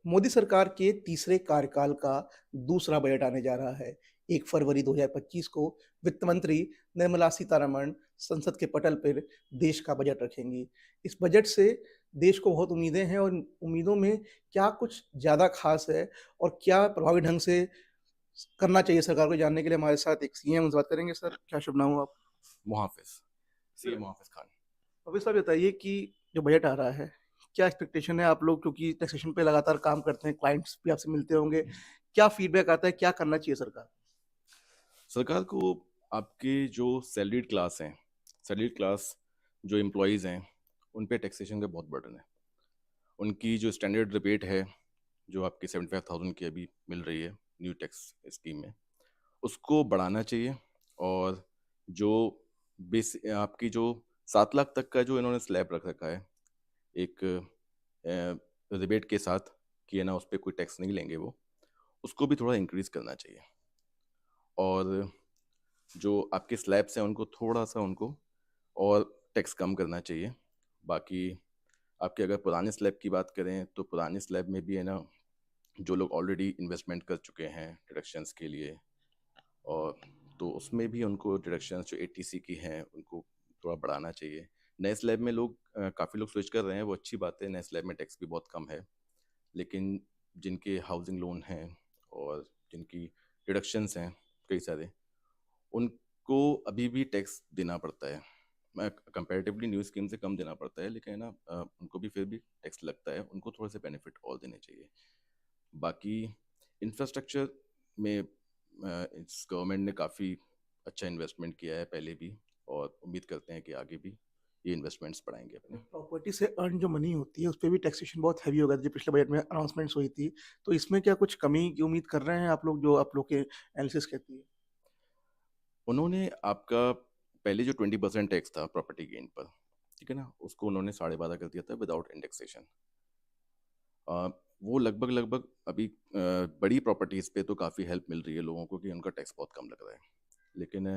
मोदी सरकार के तीसरे कार्यकाल का दूसरा बजट आने जा रहा है। 1 फरवरी 2025 को वित्त मंत्री निर्मला सीतारमण संसद के पटल पर देश का बजट रखेंगी। इस बजट से देश को बहुत उम्मीदें हैं और उम्मीदों में क्या कुछ ज़्यादा ख़ास है और क्या प्रभावी ढंग से करना चाहिए सरकार को, जानने के लिए हमारे साथ एक सीएम उनसे बात करेंगे। सर, क्या शुभ नाम हो आप? मुहाफ़िज़, सीए मुहाफ़िज़ खान। अभी साहब बताइए कि जो बजट आ रहा है, क्या एक्सपेक्टेशन है आप लोग, क्योंकि टैक्सेशन पे लगातार काम करते हैं, क्लाइंट्स भी आपसे मिलते होंगे, क्या फीडबैक आता है, क्या करना चाहिए सरकार? सरकार को आपके जो सैलरीड क्लास हैं, सैलरीड क्लास जो एम्प्लॉइज़ हैं, उन पे टैक्सेशन का बहुत बर्डन है। उनकी जो स्टैंडर्ड रिबेट है, जो आपकी 75,000 की अभी मिल रही है न्यू टैक्स स्कीम में, उसको बढ़ाना चाहिए। और जो आपकी जो 7 लाख तक का जो इन्होंने स्लैब रख रखा है, एक रिबेट के साथ कि है ना, उस पे कोई टैक्स नहीं लेंगे वो, उसको भी थोड़ा इंक्रीज़ करना चाहिए। और जो आपके स्लैब्स हैं उनको थोड़ा-सा उनको और टैक्स कम करना चाहिए। बाकी आपके अगर पुराने स्लैब की बात करें तो पुराने स्लैब में भी है ना, जो लोग ऑलरेडी इन्वेस्टमेंट कर चुके हैं डिडक्शंस के लिए, और तो उसमें भी उनको डिडक्शंस जो एटीसी की हैं उनको थोड़ा बढ़ाना चाहिए। नए स्लैब में लोग काफ़ी लोग स्विच कर रहे हैं, वो अच्छी बात है। नए स्लैब में टैक्स भी बहुत कम है। लेकिन जिनके हाउसिंग लोन हैं और जिनकी डिडक्शंस हैं कई सारे, उनको अभी भी टैक्स देना पड़ता है। मैं कंपैरेटिवली न्यू स्कीम से कम देना पड़ता है, लेकिन है ना, उनको भी फिर भी टैक्स लगता है। उनको थोड़े से बेनिफिट और देने चाहिए। बाकी इंफ्रास्ट्रक्चर में इस गवर्नमेंट ने काफ़ी अच्छा इन्वेस्टमेंट किया है पहले भी, और उम्मीद करते हैं कि आगे भी ये इन्वेस्टमेंट्स बढ़ाएंगे अपने। प्रॉपर्टी से अर्न जो मनी होती है, उसपे भी टैक्सेशन बहुत हेवी हो गया था, जो पिछले बजट में अनाउंसमेंट्स हुई थी। तो इसमें क्या कुछ कमी की उम्मीद कर रहे हैं आप लोग, जो आप लोग के एनालिसिस कहती है? उन्होंने आपका पहले जो 20% टैक्स था प्रॉपर्टी गेन पर, ठीक है ना, उसको उन्होंने 12.5 कर दिया था विदाउट इंडेक्सेशन। वो लगभग लगभग अभी बड़ी प्रॉपर्टीज़ पे तो काफ़ी हेल्प मिल रही है लोगों को कि उनका टैक्स बहुत कम लग रहा है। लेकिन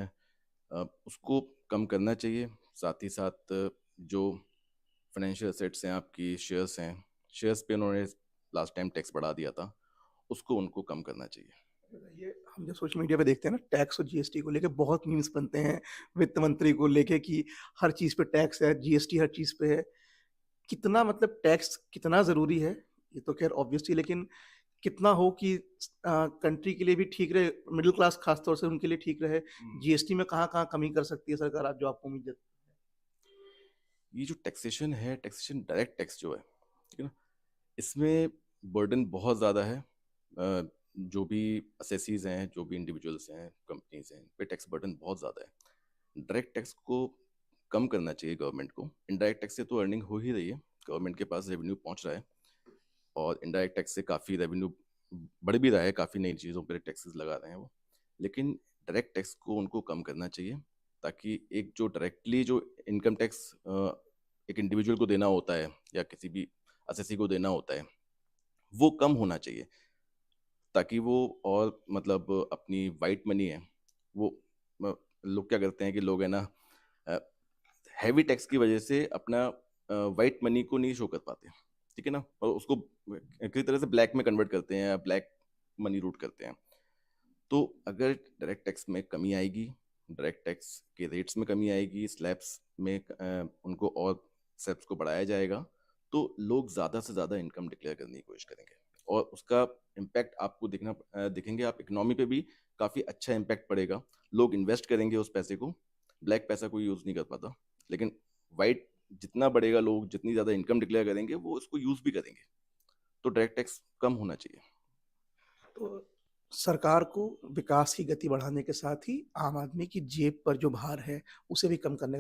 उसको कम करना चाहिए। साथ ही साथ जो फाइनेंशियल एसेट्स हैं, आपकी शेयर्स हैं, शेयर्स पे उन्होंने लास्ट टाइम टैक्स बढ़ा दिया था, उसको उनको कम करना चाहिए। ये हम जो सोशल मीडिया पे देखते हैं ना, टैक्स और जीएसटी को लेके बहुत मीम्स बनते हैं, वित्त मंत्री को लेके कि हर चीज़ पे टैक्स है, जीएसटी हर चीज़ पे है। कितना मतलब टैक्स कितना ज़रूरी है, ये तो ख़ैर ऑब्वियसली, लेकिन कितना हो कि कंट्री के लिए भी ठीक रहे, मिडल क्लास खास तौर से उनके लिए ठीक रहे। जीएसटी में कहाँ-कहाँ कमी कर सकती है सरकार, आप जो आपको उम्मीद है? ये जो टैक्सेशन है, टैक्सेशन डायरेक्ट टैक्स जो है, ठीक है ना, इसमें बर्डन बहुत ज़्यादा है। जो भी असेसीज हैं, जो भी इंडिविजुअल्स हैं, कंपनीज हैं, इन पे टैक्स बर्डन बहुत ज़्यादा है। डायरेक्ट टैक्स को कम करना चाहिए गवर्नमेंट को। इनडायरेक्ट टैक्स से तो अर्निंग हो ही रही है, गवर्नमेंट के पास रेवेन्यू पहुंच रहा है, और इनडायरेक्ट टैक्स से काफ़ी रेवेन्यू बढ़ भी रहा है, काफ़ी नई चीज़ों पर टैक्सेस लगा रहे हैं वो। लेकिन डायरेक्ट टैक्स को उनको कम करना चाहिए, ताकि एक जो डायरेक्टली जो इनकम टैक्स एक इंडिविजुअल को देना होता है या किसी भी असेसी को देना होता है, वो कम होना चाहिए, ताकि वो और मतलब अपनी वाइट मनी है वो लोग क्या करते हैं कि लोग है ना, हैवी टैक्स की वजह से अपना वाइट मनी को नहीं शो कर पाते, ठीक है ना, और उसको किसी तरह से ब्लैक में कन्वर्ट करते हैं या ब्लैक मनी रूट करते हैं। तो अगर डायरेक्ट टैक्स में कमी आएगी, डायरेक्ट टैक्स के रेट्स में कमी आएगी, स्लैब्स में उनको और स्लैब्स को बढ़ाया जाएगा, तो लोग ज़्यादा से ज़्यादा इनकम डिक्लेयर करने की कोशिश करेंगे, और उसका इम्पैक्ट आपको दिखेंगे आप इकोनॉमी पे भी काफ़ी अच्छा इम्पैक्ट पड़ेगा। लोग इन्वेस्ट करेंगे उस पैसे को। ब्लैक पैसा कोई यूज़ नहीं कर पाता, लेकिन वाइट जितना बढ़ेगा, लोग जितनी ज़्यादा इनकम डिक्लेयर करेंगे वो उसको यूज़ भी करेंगे। तो डायरेक्ट टैक्स कम होना चाहिए। तो सरकार को विकास की गति बढ़ाने के साथ ही आम आदमी की जेब पर जो भार है, उसे भी कम करने